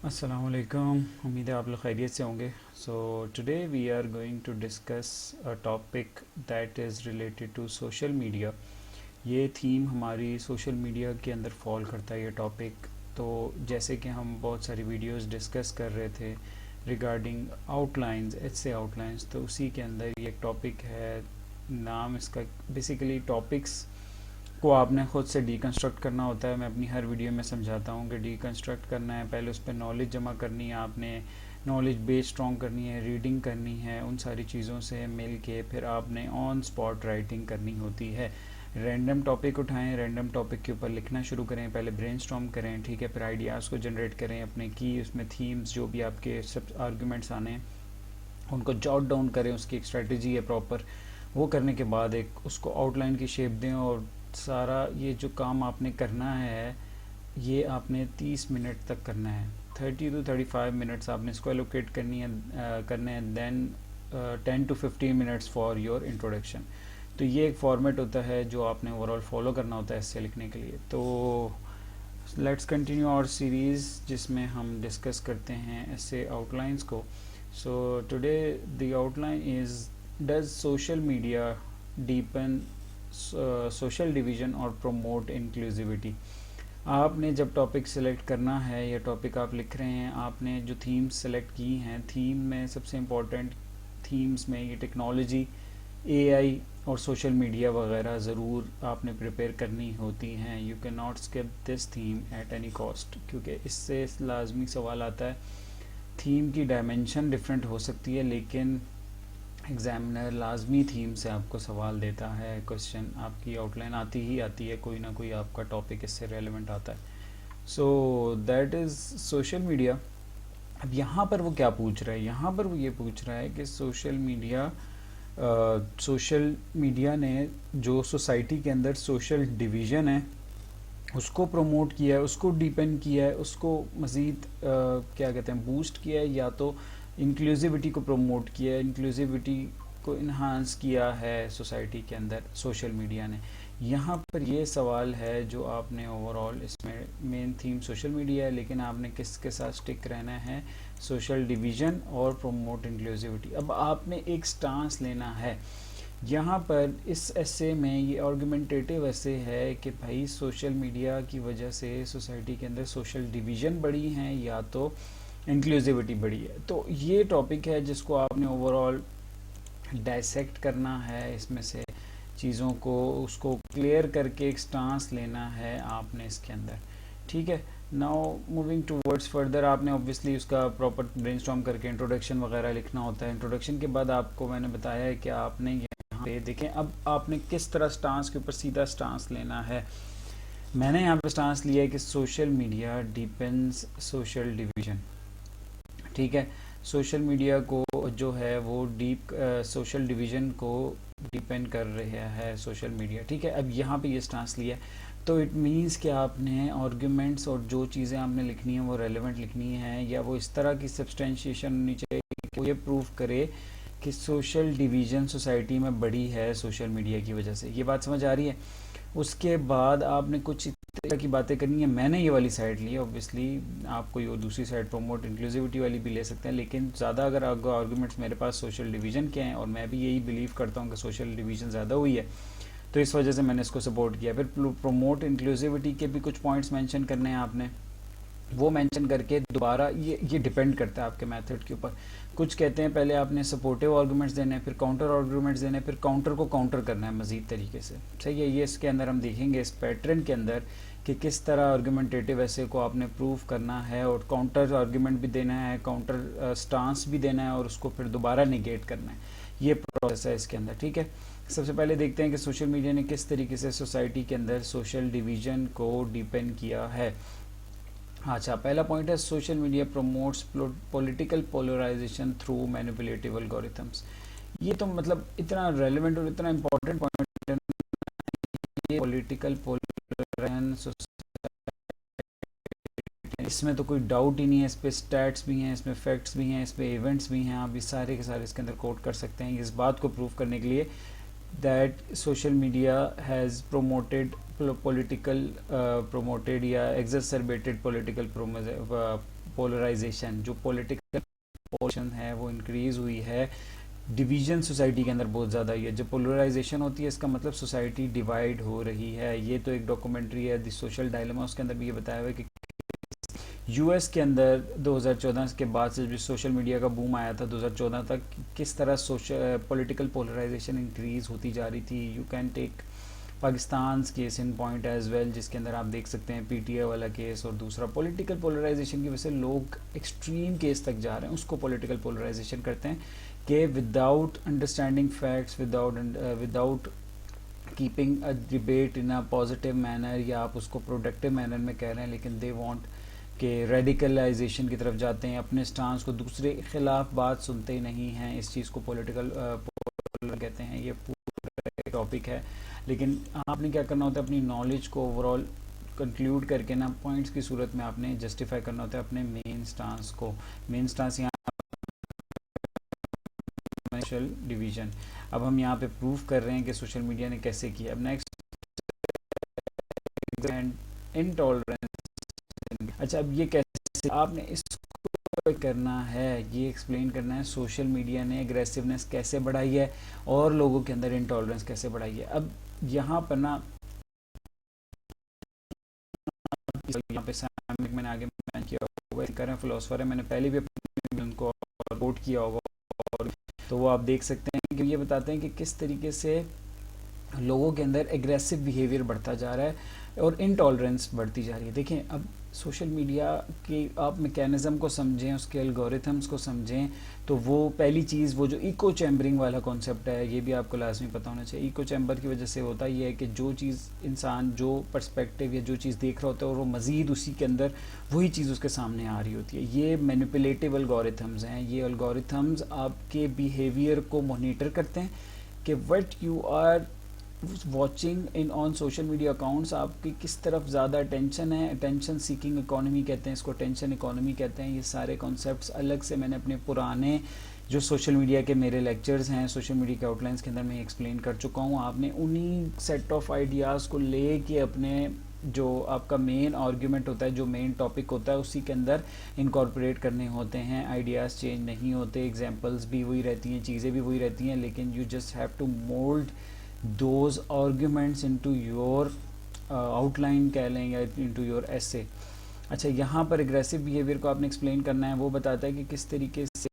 अस्सलाम वालेकुम। उम्मीद है आप लोग खैरियत से होंगे। So today we are going to discuss a topic that is related to social media. ये थीम हमारी सोशल मीडिया के अंदर फॉल करता है ये टॉपिक। तो जैसे कि हम बहुत सारी वीडियोस डिस्कस कर रहे थे रिगार्डिंग आउटलाइंस, ऐसे आउटलाइंस, तो उसी के अंदर ये एक टॉपिक है। नाम इसका बेसिकली टॉपिक्स को आपने ख़ुद से डीकंस्ट्रक्ट करना होता है। मैं अपनी हर वीडियो में समझाता हूँ कि डीकंस्ट्रक्ट करना है, पहले उस पर नॉलेज जमा करनी है, आपने नॉलेज बेस स्ट्रॉन्ग करनी है, रीडिंग करनी है, उन सारी चीज़ों से मिल के फिर आपने ऑन स्पॉट राइटिंग करनी होती है। रैंडम टॉपिक उठाएं, रैंडम टॉपिक के ऊपर लिखना शुरू करें, पहले ब्रेनस्टॉर्म करें, ठीक है, फिर आइडियाज़ को जनरेट करें अपने की, उसमें थीम्स जो भी आपके सब आर्गूमेंट्स आने हैं उनको जॉट डाउन करें, उसकी एक स्ट्रेटजी है प्रॉपर। वो करने के बाद एक उसको आउटलाइन की शेप दें और सारा ये जो काम आपने करना है ये आपने 30 मिनट तक करना है। 30 to 35 मिनट्स आपने इसको एलोकेट करने हैं। Then 10 to 15 minutes for your introduction. तो ये एक फॉर्मेट होता है जो आपने ओवरऑल फॉलो करना होता है इससे लिखने के लिए। तो लेट्स कंटिन्यू आवर सीरीज़ जिसमें हम डिस्कस करते हैं ऐसे आउटलाइंस को। So today the outline is, does social media deepen social division और प्रमोट इंक्लूसिविटी। आपने जब टॉपिक सेलेक्ट करना है या टॉपिक आप लिख रहे हैं, आपने जो थीम्स सेलेक्ट की हैं, थीम में सबसे इम्पोर्टेंट थीम्स में ये टेक्नोलॉजी, एआई और सोशल मीडिया वगैरह ज़रूर आपने प्रिपेयर करनी होती हैं। You can not skip this theme at any cost, क्योंकि इससे लाजमी सवाल आता है। थीम की डायमेंशन डिफरेंट हो सकती है लेकिन एग्जामिनर लाजमी थीम से आपको सवाल देता है। क्वेश्चन आपकी आउटलाइन आती ही आती है, कोई ना कोई आपका टॉपिक इससे रेलेवेंट आता है। So that is social media. अब यहाँ पर वो क्या पूछ रहा है, यहाँ पर वो ये पूछ रहा है कि सोशल मीडिया ने जो सोसाइटी के अंदर सोशल डिवीज़न है उसको प्रमोट किया है, उसको डीपेन किया है, उसको मज़ीद क्या कहते हैं बूस्ट किया है, या तो इंक्लूसिविटी को प्रमोट किया है, इंक्लूसिविटी को इन्हांस किया है सोसाइटी के अंदर सोशल मीडिया ने। यहाँ पर ये सवाल है जो आपने ओवरऑल, इसमें मेन थीम सोशल मीडिया है लेकिन आपने किसके साथ स्टिक रहना है, सोशल डिवीज़न और प्रमोट इंक्लूसिविटी। अब आपने एक स्टांस लेना है। यहाँ पर इस ऐसे में ये आर्गुमेंटेटिव ऐसे है कि भाई सोशल मीडिया की वजह से सोसाइटी के अंदर सोशल डिवीज़न बढ़ी हैं या तो इंक्लूसिविटी बढ़ी है। तो ये टॉपिक है जिसको आपने ओवरऑल डाइसेक्ट करना है, इसमें से चीज़ों को उसको क्लियर करके एक स्टांस लेना है आपने इसके अंदर, ठीक है। नाउ मूविंग टूवर्ड्स फर्दर, आपने ऑब्वियसली उसका प्रॉपर ब्रेनस्टॉर्म करके इंट्रोडक्शन वगैरह लिखना होता है। इंट्रोडक्शन के बाद आपको मैंने बताया है कि आपने यहाँ पे देखें अब आपने किस तरह स्टांस के ऊपर सीधा स्टांस लेना है। मैंने यहाँ पे स्टांस लिया है कि social media depends social division, ठीक है। सोशल मीडिया को जो है वो डीप सोशल डिवीज़न को डिपेंड कर रहा है सोशल मीडिया, ठीक है। अब यहाँ पे ये स्टांस लिया है तो इट मीन्स कि आपने आर्ग्यूमेंट्स और जो चीज़ें आपने लिखनी है वो रेलेवेंट लिखनी है, या वो इस तरह की सब्सटेंशिएशन होनी चाहिए कि वो ये प्रूव करे कि सोशल डिवीज़न सोसाइटी में बढ़ी है सोशल मीडिया की वजह से। ये बात समझ आ रही है। उसके बाद आपने कुछ तरह की बातें करनी है। मैंने ये वाली साइड ली है, ऑब्वियसली आप कोई और दूसरी साइड प्रमोट इंक्लूसिविटी वाली भी ले सकते हैं, लेकिन ज़्यादा अगर आपको आर्गूमेंट्स मेरे पास सोशल डिवीज़न के हैं और मैं भी यही बिलीव करता हूँ कि सोशल डिवीज़न ज़्यादा हुई है, तो इस वजह से मैंने इसको सपोर्ट किया। फिर प्रमोट इंक्लूसिविटी के भी कुछ पॉइंट्स मेंशन करने हैं आपने, वो मेंशन करके दोबारा ये डिपेंड करता है आपके मेथड के ऊपर। कुछ कहते हैं पहले आपने सपोर्टिव आर्गूमेंट्स देने हैं, फिर काउंटर आर्गूमेंट्स देने हैं, फिर काउंटर को काउंटर करना है मज़ीद तरीके से, सही है। ये इसके अंदर हम देखेंगे इस पैटर्न के अंदर कि किस तरह आर्गूमेंटेटिव ऐसे को आपने प्रूव करना है और काउंटर आर्गूमेंट भी देना है, काउंटर स्टांस भी देना है और उसको फिर दोबारा निगेट करना है। ये प्रोसेस है इसके अंदर, ठीक है। सबसे पहले देखते हैं कि सोशल मीडिया ने किस तरीके से सोसाइटी के अंदर सोशल डिवीज़न को डिपेंड किया है। अच्छा, पहला पॉइंट है social media promotes political polarisation through manipulative algorithms. ये तो मतलब इतना रेलेवेंट और इतना इम्पोर्टेंट पॉइंट है। ये पॉलिटिकल पोलराइजेशन, इसमें तो कोई डाउट ही नहीं है, इस पे स्टैट्स भी हैं, इसमें फैक्ट्स भी हैं, इस पे इवेंट्स भी हैं, आप ये सारे के सारे इसके अंदर कोट कर सकते हैं इस बात को प्रूव करने के लिए that social media has promoted या exacerbated political पोलराइजेशन, जो पॉलिटिकल पोलराइजेशन है वो इंक्रीज हुई है, डिवीजन सोसाइटी के अंदर बहुत ज़्यादा ही है। जब पोलराइजेशन होती है इसका मतलब सोसाइटी डिवाइड हो रही है। ये तो एक डॉक्यूमेंट्री है द सोशल डायलेमा, उसके अंदर भी ये बताया हुआ है कि यूएस के अंदर 2014 के बाद से जो सोशल मीडिया का बूम आया था 2014 तक, किस तरह सोशल पॉलिटिकल पोलराइजेशन इंक्रीज होती जा रही थी। You can take Pakistan case in point as well, जिसके अंदर आप देख सकते हैं पीटीआई वाला केस, और दूसरा पॉलिटिकल पोलराइजेशन की वजह से लोग एक्सट्रीम केस तक जा रहे हैं, उसको पॉलिटिकल पोलराइजेशन करते हैं कि without understanding facts, without keeping a debate in a positive manner, या आप उसको प्रोडक्टिव मैनर में कह रहे हैं, लेकिन दे वांट कि रेडिकलाइजेशन की तरफ जाते हैं, अपने स्टांस को दूसरे के खिलाफ बात सुनते ही नहीं हैं। इस चीज़ को पॉलिटिकल कहते हैं। ये पूरा टॉपिक है, लेकिन आपने क्या करना होता है, अपनी नॉलेज को ओवरऑल कंक्लूड करके ना पॉइंट्स की सूरत में आपने जस्टिफाई करना होता है अपने मेन स्टांस को। मेन स्टांस यहाँ सोशल डिवीजन। अब हम यहाँ पे प्रूव कर रहे हैं कि सोशल मीडिया ने कैसे किया। अब नेक्स्ट इनटॉलरेंस। अच्छा, अब ये कैसे आपने इसको करना है, ये एक्सप्लेन करना है सोशल मीडिया ने एग्रेसिवनेस कैसे बढ़ाई है और लोगों के अंदर इंटॉलरेंस कैसे बढ़ाई है। अब यहाँ पर ना यहाँ पे मैंने आगे मैंने किया होगा, करें फिलोसफर है, मैंने पहले भी अपने उनको कोट किया होगा, और तो वो आप देख सकते हैं कि ये बताते हैं कि किस तरीके से लोगों के अंदर एग्रेसिव बिहेवियर बढ़ता जा रहा है और इनटॉलरेंस बढ़ती जा रही है। देखें, अब सोशल मीडिया की आप मैकेनिज़्म को समझें, उसके एल्गोरिथम्स को समझें, तो वो पहली चीज़, वो जो इको चैम्बरिंग वाला कॉन्सेप्ट है, ये भी आपको लाजमी पता होना चाहिए। इको चैम्बर की वजह से होता ये है कि जो चीज़ इंसान जो पर्सपेक्टिव या जो चीज़ देख रहा होता है और वो मज़ीद उसी के अंदर वही चीज़ उसके सामने आ रही होती है। ये मैनिपुलेटिव एल्गोरिथम्स हैं। ये एल्गोरिथम्स आपके बिहेवियर को मॉनिटर करते हैं कि what you are watching in on social media accounts, आपकी किस तरफ ज़्यादा अटेंशन है। अटेंशन सीकिंग इकोनॉमी कहते हैं इसको, अटेंशन इकोनॉमी कहते हैं। ये सारे कॉन्सेप्ट्स अलग से मैंने अपने पुराने जो सोशल मीडिया के मेरे लेक्चर्स हैं, सोशल मीडिया के आउटलाइंस के अंदर मैं एक्सप्लेन कर चुका हूँ। आपने उन्हीं सेट ऑफ आइडियाज़ को ले के अपने जो आपका मेन आर्ग्यूमेंट होता है, जो मेन टॉपिक होता है, उसी के अंदर इनकॉर्पोरेट करने होते हैं। आइडियाज़ चेंज नहीं होते, एग्जांपल्स भी वही रहती हैं, चीज़ें भी वही रहती हैं, लेकिन you just have to mould those arguments into your outline कह लें या into your essay। अच्छा, यहाँ पर एग्रेसिव बिहेवियर को आपने एक्सप्लेन करना है। वो बताता है कि किस तरीके से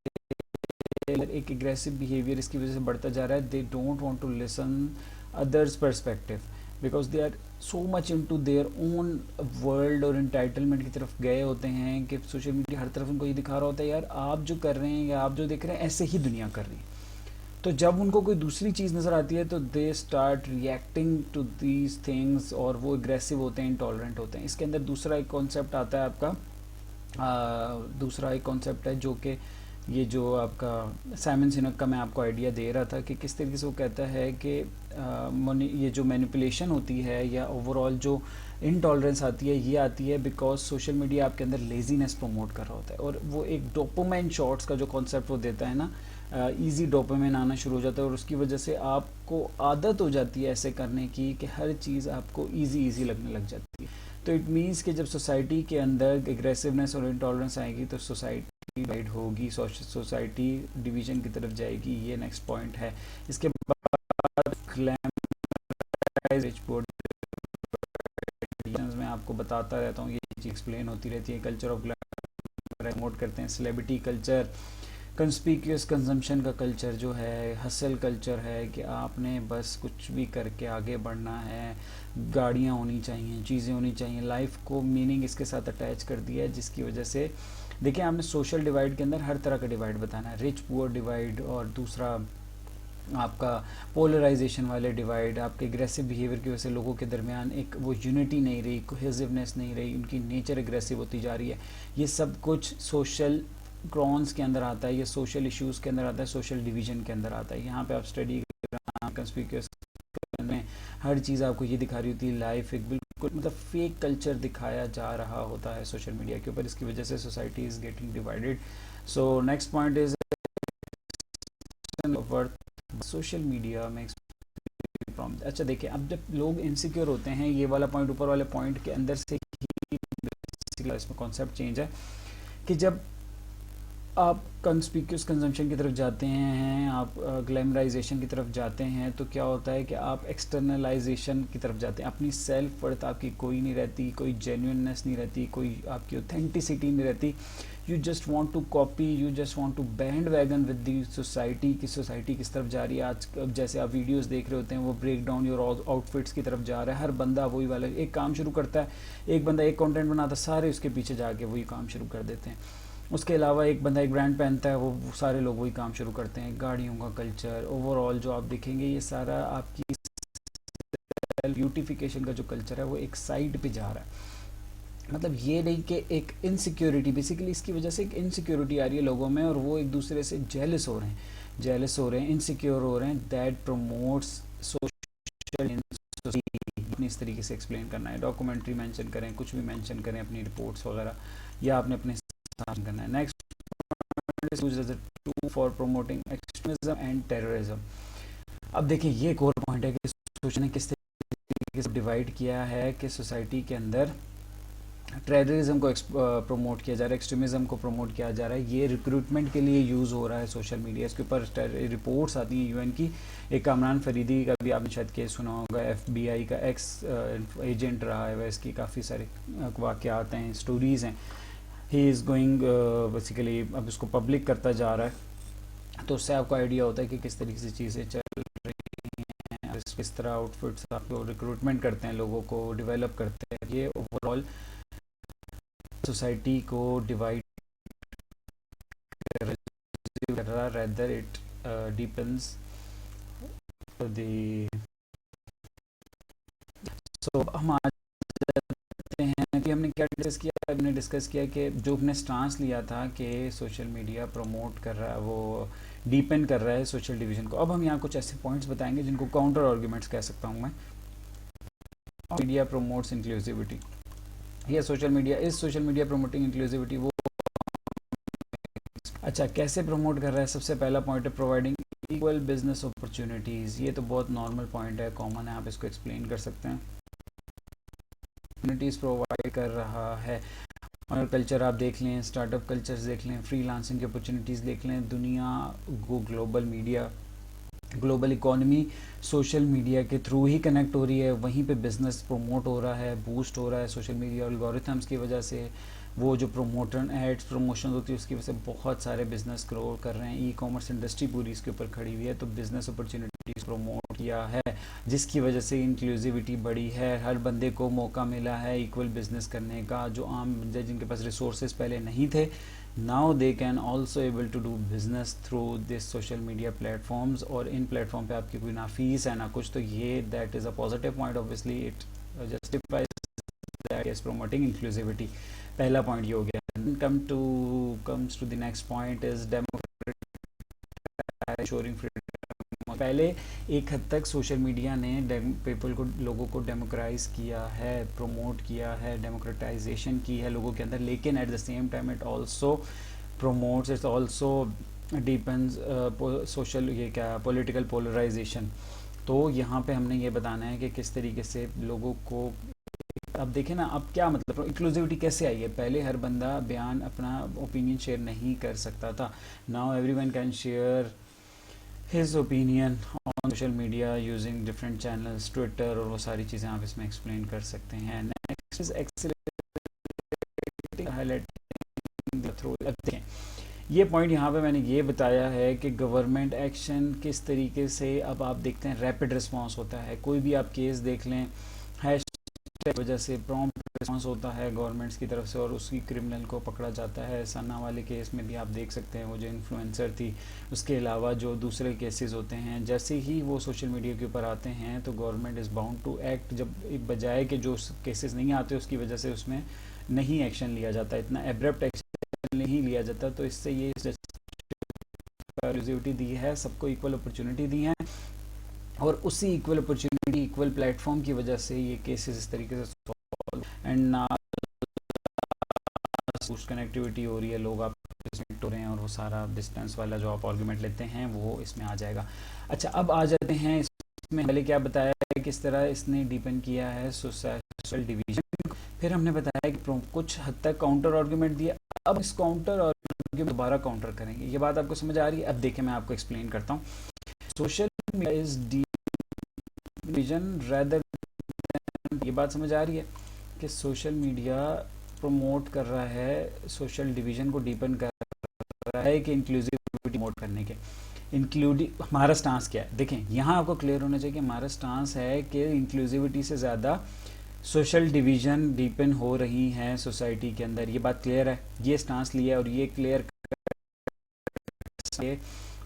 एक एग्रेसिव बिहेवियर इसकी वजह से बढ़ता जा रहा है। They don't want to listen others perspective because they are so much into their own world और इंटाइटलमेंट की तरफ गए होते हैं कि सोशल मीडिया हर तरफ उनको ये दिखा रहा होता है, यार आप जो कर रहे हैं या आप जो देख रहे हैं ऐसे ही दुनिया कर रही है। तो जब उनको कोई दूसरी चीज़ नज़र आती है तो they start reacting to these things, और वो एग्रेसिव होते हैं, इंटॉलरेंट होते हैं। इसके अंदर दूसरा एक कॉन्सेप्ट आता है आपका, दूसरा एक कॉन्सेप्ट है जो कि ये जो आपका साइमन सिनक का मैं आपको आइडिया दे रहा था कि किस तरीके से वो कहता है कि ये जो मैनिपुलेशन होती है या ओवरऑल जो इनटॉलरेंस आती है, ये आती है बिकॉज सोशल मीडिया आपके अंदर लेजीनेस प्रमोट कर रहा होता है। और वो एक डोपामाइन शॉट्स का जो कॉन्सेप्ट वो देता है ना, ईजी डोपामाइन आना शुरू हो जाता है, और उसकी वजह से आपको आदत हो जाती है ऐसे करने की कि हर चीज़ आपको ईजी लगने लग जाती है। तो इट मीन्स कि जब सोसाइटी के अंदर एग्रेसिवनेस और इंटॉलरेंस आएगी तो सोसाइटी डिवाइड होगी, सोसाइटी डिवीजन की तरफ जाएगी। ये नेक्स्ट पॉइंट है। इसके बाद मैं आपको बताता रहता हूँ, ये चीज़ एक्सप्लेन होती रहती है। कल्चर ऑफ प्रमोट करते हैं, सेलिब्रिटी कल्चर, कंस्पिक्यूअस कंजम्पशन का कल्चर जो है, हसल कल्चर है कि आपने बस कुछ भी करके आगे बढ़ना है, गाड़ियाँ होनी चाहिए, चीज़ें होनी चाहिए, लाइफ को मीनिंग इसके साथ अटैच कर दिया है, जिसकी वजह से देखिए आपने सोशल डिवाइड के अंदर हर तरह का डिवाइड बताना है, रिच पुअर डिवाइड, और दूसरा आपका पोलराइजेशन वाले डिवाइड, आपके एग्रेसिव बिहेवियर की वजह से लोगों के दरमियान एक वो यूनिटी नहीं रही, कोहेसिवनेस नहीं रही, उनकी नेचर एग्रेसिव होती जा रही है। ये सब कुछ सोशल ग्राउंड्स के अंदर आता है, ये सोशल इश्यूज़ के अंदर आता है, सोशल डिवीजन के अंदर आता है। यहाँ पे आप स्टडी कंस्पिक्यूअस में हर चीज़ आपको ये दिखा रही होती है, लाइफ एक बिल्कुल मतलब फेक कल्चर दिखाया जा रहा होता है सोशल मीडिया के ऊपर। इसकी वजह से society is getting divided. So next point is social media में। अच्छा देखिए, अब जब लोग इनसिक्योर होते हैं, ये वाला पॉइंट ऊपर वाले पॉइंट के अंदर से ही इसमें कॉन्सेप्ट चेंज है कि जब आप कंस्पिक्यूस कंजम्पशन की तरफ जाते हैं, आप ग्लैमराइजेशन की तरफ जाते हैं, तो क्या होता है कि आप एक्सटर्नलाइजेशन की तरफ जाते हैं। अपनी सेल्फ वर्थ आपकी कोई नहीं रहती, कोई जेन्युइननेस नहीं रहती, कोई आपकी ऑथेंटिसिटी नहीं रहती। You just want to copy, you just want to bandwagon with the society की सोसाइटी किस तरफ जा रही है। आज अब जैसे आप वीडियोस देख रहे होते हैं, वो ब्रेक डाउन योर आउटफिट्स की तरफ जा रहा है। हर बंदा वही वाला एक काम शुरू करता है, एक बंदा एक कंटेंट बनाता है, सारे उसके पीछे जाके वही काम शुरू कर देते हैं। उसके अलावा एक बंदा एक ब्रांड पहनता है, वो सारे लोग वही काम शुरू करते हैं। गाड़ियों का कल्चर ओवरऑल जो आप देखेंगे, ये सारा आपकी ब्यूटिफिकेशन का जो कल्चर है वो एक साइड पे जा रहा है। मतलब ये नहीं कि एक इनसिक्योरिटी, बेसिकली इसकी वजह से एक इनसिक्योरिटी आ रही है लोगों में, और वो एक दूसरे से जेलस हो रहे हैं, इनसिक्योर हो रहे हैं। दैट प्रमोट्स सोशल, अपनी इस तरीके से एक्सप्लेन करना है, डॉक्यूमेंट्री मेंशन करें, कुछ भी मेंशन करें, अपनी रिपोर्ट्स वगैरह, या आपने अपने साथ करना है। Next two for promoting extremism and terrorism. अब देखिए ये एक और पॉइंट है कि सोचने ने किस तरीके से डिवाइड किया है कि सोसाइटी के अंदर टेररिज्म को प्रमोट किया जा रहा है, एक्सट्रीमिज्म को प्रमोट किया जा रहा है। ये रिक्रूटमेंट के लिए यूज़ हो रहा है सोशल मीडिया। इसके ऊपर रिपोर्ट्स आती हैं यूएन की। एक कामरान फरीदी का भी आपने शायद केस सुना होगा, एफबीआई का एक्स एजेंट रहा है, वह इसकी काफ़ी सारे वाक़यात हैं, स्टोरीज़ हैं। ही इज़ गोइंग बेसिकली, अब इसको पब्लिक करता जा रहा है, तो उससे आपको आइडिया होता है कि किस तरीके से चीज़ें चल रही हैं, किस तरह आउटफिट्स आपको रिक्रूटमेंट करते हैं, लोगों को डेवलप करते हैं। ये ओवरऑल सोसाइटी को डिवाइड कर रहा, रेदर इट डिपेंड्स द। सो हम आज जाते हैं कि हमने क्या डिस्कस किया। हमने डिस्कस किया कि जो हमने स्टांस लिया था कि सोशल मीडिया प्रमोट कर रहा है, वो डीपेंड कर रहा है सोशल डिवीजन को। अब हम यहाँ कुछ ऐसे पॉइंट्स बताएंगे जिनको काउंटर आर्ग्यूमेंट्स कह सकता हूँ मैं। मीडिया प्रमोट्स इंक्लूसिविटी, या सोशल मीडिया प्रमोटिंग इंक्लूसिविटी। वो अच्छा कैसे प्रमोट कर रहा है? सबसे पहला पॉइंट है प्रोवाइडिंग इक्वल बिजनेस अपॉर्चुनिटीज़। ये तो बहुत नॉर्मल पॉइंट है, कॉमन है, आप इसको एक्सप्लेन कर सकते हैं। अपॉर्चुनिटीज़ प्रोवाइड कर रहा है। और कल्चर आप देख लें, स्टार्टअप कल्चर्स देख लें, फ्रीलांसिंग की अपॉर्चुनिटीज़ देख लें, दुनिया को global media, global economy social media के थ्रू ही कनेक्ट हो रही है। वहीं पे बिजनेस प्रमोट हो रहा है, बूस्ट हो रहा है सोशल मीडिया एल्गोरिथम्स की वजह से। वो जो प्रमोटर एड्स प्रमोशन होती है उसकी वजह से बहुत सारे बिजनेस ग्रो कर रहे हैं। ई कॉमर्स इंडस्ट्री पूरी इसके ऊपर खड़ी हुई है, तो बिजनेस अपॉर्चुनिटीज़ प्रमोट किया है, जिसकी वजह से इंक्लूसिविटी बढ़ी है। हर बंदे को मौका मिला है इक्वल बिजनेस करने का। जो आम बंदे जिनके पास रिसोर्सेज पहले नहीं थे, now they can also able to do business through this social media platforms। और इन प्लेटफॉर्म पे आपकी कोई ना फीस है ना कुछ, तो ये that is a positive point. Obviously it justifies that is promoting inclusivity. पहला पॉइंट ये हो गया। Comes to the next point is democratising freedom. पहले एक हद तक सोशल मीडिया ने पीपल को, लोगों को डेमोक्राइज किया है, प्रमोट किया है, डेमोक्रेटाइजेशन की है लोगों के अंदर, लेकिन at the same time it also promotes, it also depends social, ये क्या, पॉलिटिकल पोलराइजेशन। तो यहाँ पे हमने ये बताना है कि किस तरीके से लोगों को, अब देखें ना, अब क्या मतलब इंक्लूसिविटी कैसे आई है। पहले हर बंदा बयान अपना ओपिनियन शेयर नहीं कर सकता था। Now everyone can share his opinion on social media using different channels, Twitter, और वो सारी चीज़ें आप इसमें एक्सप्लेन कर सकते हैं। Next is accelerating highlighting the through. अब देखें, ये पॉइंट यहाँ पे मैंने ये बताया है कि गवर्नमेंट एक्शन किस तरीके से, अब आप देखते हैं रैपिड रिस्पांस होता है। कोई भी आप केस देख लें, हैशटैग वजह से प्रॉम्प्ट रिस्पांस होता है गवर्नमेंट्स की तरफ से, और उसकी क्रिमिनल को पकड़ा जाता है। सन्ना वाले केस में भी आप देख सकते हैं, वो जो इन्फ्लुएंसर थी, उसके अलावा जो दूसरे केसेस होते हैं, जैसे ही वो सोशल मीडिया के ऊपर आते हैं तो government is bound to act. जब बजाय कि जो केसेस नहीं आते उसकी वजह से उसमें नहीं एक्शन लिया जाता, इतना एब्रप्ट एक्शन नहीं लिया जाता, तो इससे ये इंक्लूसिविटी दी है, सबको इक्वल अपॉर्चुनिटी दी है, और उसी इक्वल अपॉर्चुनिटी, इक्वल प्लेटफॉर्म की वजह से ये केसेस इस तरीके से एंड कनेक्टिविटी हो रही है, लोग आप कनेक्ट हो रहे हैं, और वो सारा डिस्टेंस वाला जो आप आर्गुमेंट लेते हैं वो इसमें आ जाएगा। अच्छा, अब आ जाते हैं इसमें, पहले क्या बताया है किस तरह इसने डिपेंड किया है सोशल डिवीजन। फिर हमने बताया कि कुछ हद तक काउंटर आर्गुमेंट दिया। अब इस काउंटर और दोबारा काउंटर करेंगे। ये बात आपको समझ आ रही है? अब देखिए मैं आपको एक्सप्लेन करता हूँ। Social media is division rather, ये बात समझ आ रही है कि सोशल मीडिया प्रमोट कर रहा है सोशल डिवीजन को डीपन कर रहा है कि इंक्लूसिविटी प्रमोट करने के। इंक्लूडिंग हमारा स्टांस क्या है? देखें यहाँ आपको क्लियर होना चाहिए कि हमारा स्टांस है कि इंक्लूसिविटी से ज़्यादा सोशल डिवीजन डीपन हो रही हैं सोसाइटी के अंदर। ये बात क्लियर है, ये स्टांस लिया और ये clear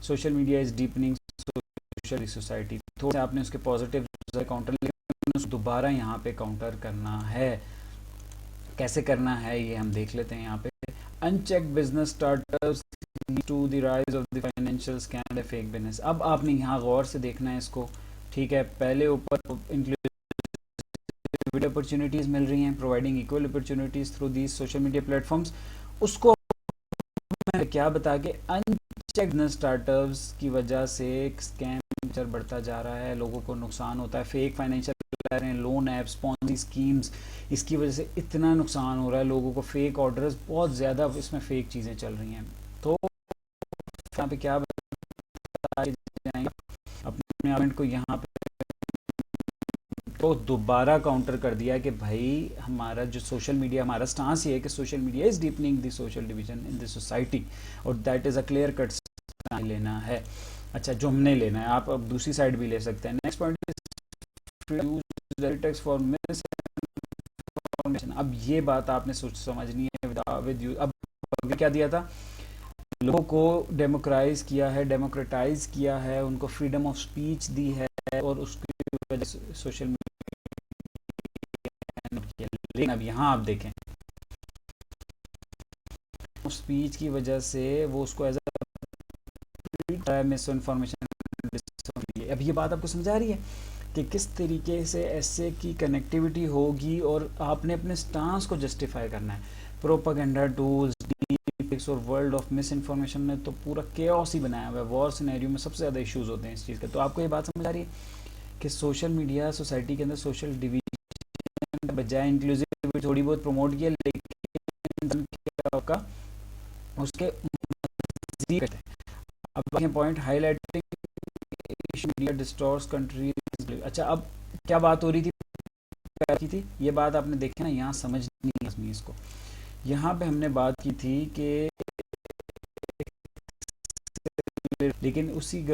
social media is deepening social society. थोड़ा आपने उसके पॉजिटिव काउंटर लेकिन दोबारा यहाँ पे काउंटर करना है। कैसे करना है ये हम देख लेते हैं। यहाँ पे unchecked business startups to the rise of the financial scam and fake business. अब आपने यहाँ गौर से देखना है इसको, ठीक है। पहले ऊपर इंक्लूसिव अपॉर्चुनिटीज मिल रही हैं, providing equal opportunities through these social media platforms. उसको मैं क्या बता के अनचेक्ड बिजनेस स्टार्टअप्स की वजह से स्कैम बढ़ता जा रहा है, लोगों को नुकसान होता है, fake financial loan apps, Ponzi schemes, इसकी वजह से इतना नुकसान हो रहा है लोगों को। फेक ऑर्डर्स बहुत ज़्यादा, इसमें फेक चीज़ें चल रही हैं। तो यहाँ पे क्या जाएंगे अपने आर्गुमेंट को यहाँ पे तो दोबारा काउंटर कर दिया कि भाई हमारा जो सोशल मीडिया, हमारा स्टांस ये है कि social media is deepening the social division in the society और that is a clear cut लेना है। अच्छा, जो हमने लेना है, आप अब दूसरी साइड भी ले सकते हैं। Next point is for miss information. अब ये बात आपने सोच समझनी है विद यू। अब क्या दिया था, लोगों को डेमोक्राइज किया है, डेमोक्रेटाइज किया है, उनको फ्रीडम ऑफ स्पीच दी है और उसकी वजह से सोशल मीडिया। लेकिन अब यहाँ आप देखें स्पीच की वजह से वो उसको एज अ मिस इन्फॉर्मेशन। अब ये बात आपको समझा रही है कि किस तरीके से ऐसे की कनेक्टिविटी होगी और आपने अपने स्टांस को जस्टिफाई करना है। प्रोपेगेंडा टूल्स, डीपफेक्स और वर्ल्ड ऑफ मिस इन्फॉर्मेशन ने तो पूरा केओस ही बनाया हुआ है। वॉर सिनेरियो में सबसे ज़्यादा इश्यूज होते हैं इस चीज़ के। तो आपको ये बात समझ आ रही है कि सोशल मीडिया सोसाइटी के अंदर सोशल डिवीजन बजाय इंक्लूसिव थोड़ी बहुत प्रमोट किया, लेकिन क्या उसके अब point highlighting media distorts countries. अच्छा, अब क्या बात हो रही थी ये बात आपने देखा ना, यहाँ समझनी है इसको। यहाँ पे हमने बात की थी कि लेकिन उसी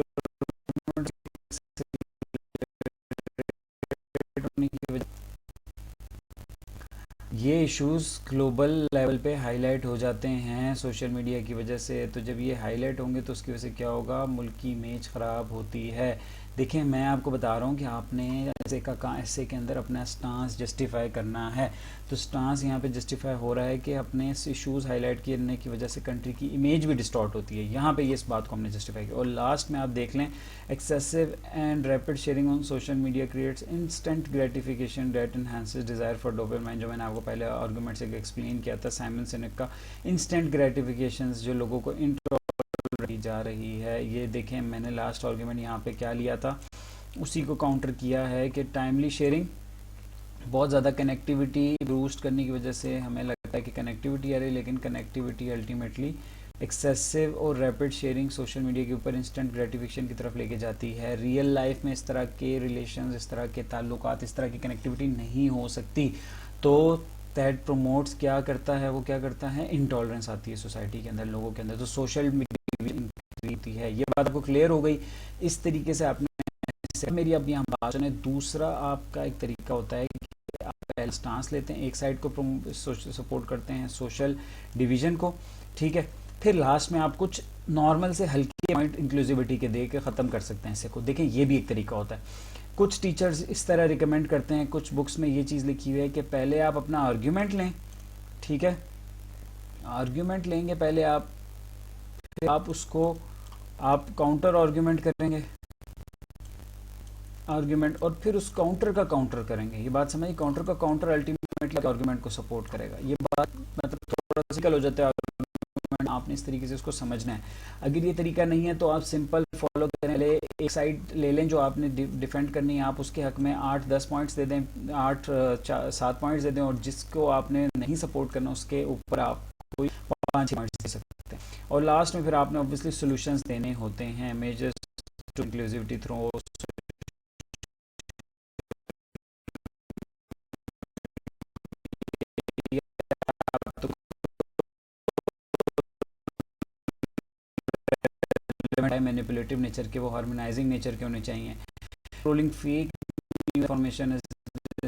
ये इश्यूज ग्लोबल लेवल पे हाईलाइट हो जाते हैं सोशल मीडिया की वजह से। तो जब ये हाईलाइट होंगे तो उसकी वजह से क्या होगा, मुल्क की इमेज ख़राब होती है। देखिए मैं आपको बता रहा हूँ कि आपने ऐसे के अंदर अपना स्टांस जस्टिफाई करना है। तो स्टांस यहाँ पे जस्टिफाई हो रहा है कि अपने इश्यूज हाईलाइट करने की वजह से कंट्री की इमेज भी डिस्टॉर्ट होती है। यहाँ पे ये इस बात को हमने जस्टिफाई किया। और लास्ट में आप देख लें, excessive and rapid sharing on social media creates instant gratification that enhances desire for dopamine. जो मैंने आपको पहले आर्गूमेंट से एक्सप्लेन किया था साइमन सिनेक का, इंस्टेंट ग्रेटिफिकेशन जो लोगों को जा रही है। ये देखें मैंने लास्ट आर्गुमेंट यहाँ पे क्या लिया था, उसी को काउंटर किया है कि टाइमली शेयरिंग बहुत ज़्यादा कनेक्टिविटी बूस्ट करने की वजह से हमें लगता है कि कनेक्टिविटी आ रही है, लेकिन कनेक्टिविटी अल्टीमेटली एक्सेसिव और रैपिड शेयरिंग सोशल मीडिया के ऊपर इंस्टेंट ग्रेटिफिकेशन की तरफ लेके जाती है। रियल लाइफ में इस तरह के रिलेशंस, इस तरह के ताल्लुकात, इस तरह की कनेक्टिविटी नहीं हो सकती। तो दैट प्रोमोट्स क्या करता है, वो क्या करता है, इंटॉलरेंस आती है सोसाइटी के अंदर, लोगों के अंदर। तो सोशल मीडिया है, ये बात आपको क्लियर हो गई। इस तरीके से आपने मेरी अब यहाँ बात सुने। दूसरा आपका एक तरीका होता है कि आप पहले स्टांस लेते हैं, एक साइड को सपोर्ट करते हैं सोशल डिवीजन को, ठीक है। फिर लास्ट में आप कुछ नॉर्मल से हल्के पॉइंट इंक्लूसिविटी के दे के ख़त्म कर सकते हैं इसे को। देखें ये भी एक तरीका होता है। कुछ टीचर्स इस तरह रिकमेंड करते हैं, कुछ बुक्स में ये चीज़ लिखी हुई है कि पहले आप अपना आर्ग्यूमेंट लें, ठीक है। आर्ग्यूमेंट लेंगे पहले आप, फिर आप उसको आप काउंटर आर्ग्यूमेंट करेंगे आर्ग्यूमेंट, और फिर उस काउंटर का काउंटर करेंगे। ये बात समझिए, काउंटर का काउंटर अल्टीमेटली आर्ग्यूमेंट को सपोर्ट करेगा। ये बात मतलब थोड़ा सिकल हो जाता है आर्ग्यूमेंट, आपने इस तरीके से उसको समझना है। अगर ये तरीका नहीं है तो आप सिंपल फॉलो करें, एक साइड ले लें जो आपने डिफेंड करनी है, आप उसके हक में 8-10 पॉइंट्स दे दें, 8-7 पॉइंट्स दे दें, और जिसको आपने नहीं सपोर्ट करना उसके ऊपर आप कोई 5 पॉइंट्स दे सकते हैं। और लास्ट में फिर आपने ऑब्वियसली सॉल्यूशंस देने होते हैं, measures to inclusivity through manipulative nature के, वो हार्मोनाइजिंग नेचर के होने चाहिए। Controlling fake information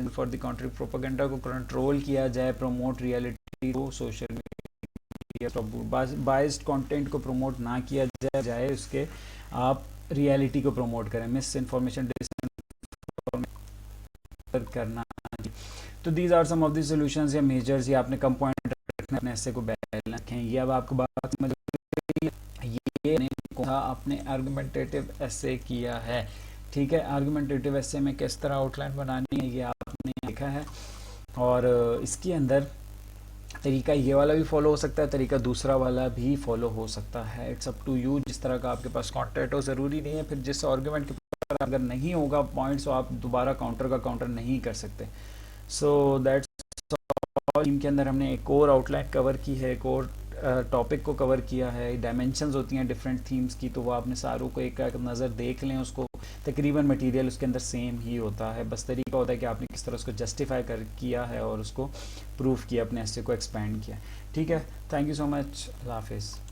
for the country, propaganda को कंट्रोल किया जाए, प्रमोट रियलिटी को सोशल मीडिया, बाइस्ड कंटेंट को प्रमोट ना किया जाए, उसके आप रियलिटी को प्रमोट करें, मिस इन्फॉर्मेशन करना। तो these are some of the solutions या मेजर्स, ये आपने कम पॉइंट रखना, अपने ऐसे को बैलेंस रखें। ये अब आपको बात समझ ये आपने आर्गुमेंटेटिव ऐसे किया है, ठीक है। आर्गुमेंटेटिव ऐसे में किस तरह आउटलाइन बनानी है ये आपने देखा है, और इसके अंदर तरीका ये वाला भी फॉलो हो सकता है, तरीका दूसरा वाला भी फॉलो हो सकता है। इट्स अप टू यू, जिस तरह का आपके पास कंटेंट हो। ज़रूरी नहीं है फिर जिस आर्गुमेंट के ऊपर अगर नहीं होगा पॉइंट्स, तो आप दोबारा काउंटर का काउंटर नहीं कर सकते। सो दैट्स टीम के अंदर हमने एक और आउटलाइन कवर की है, एक और टॉपिक को कवर किया है। डायमेंशंस होती हैं डिफरेंट थीम्स की, तो वो आपने सारों को एक नज़र देख लें, उसको तकरीबन मटेरियल उसके अंदर सेम ही होता है, बस तरीका होता है कि आपने किस तरह उसको जस्टिफाई कर किया है और उसको प्रूफ किया, अपने ऐसे को एक्सपेंड किया। ठीक है, थैंक यू सो मच, अल्लाह हाफिज़।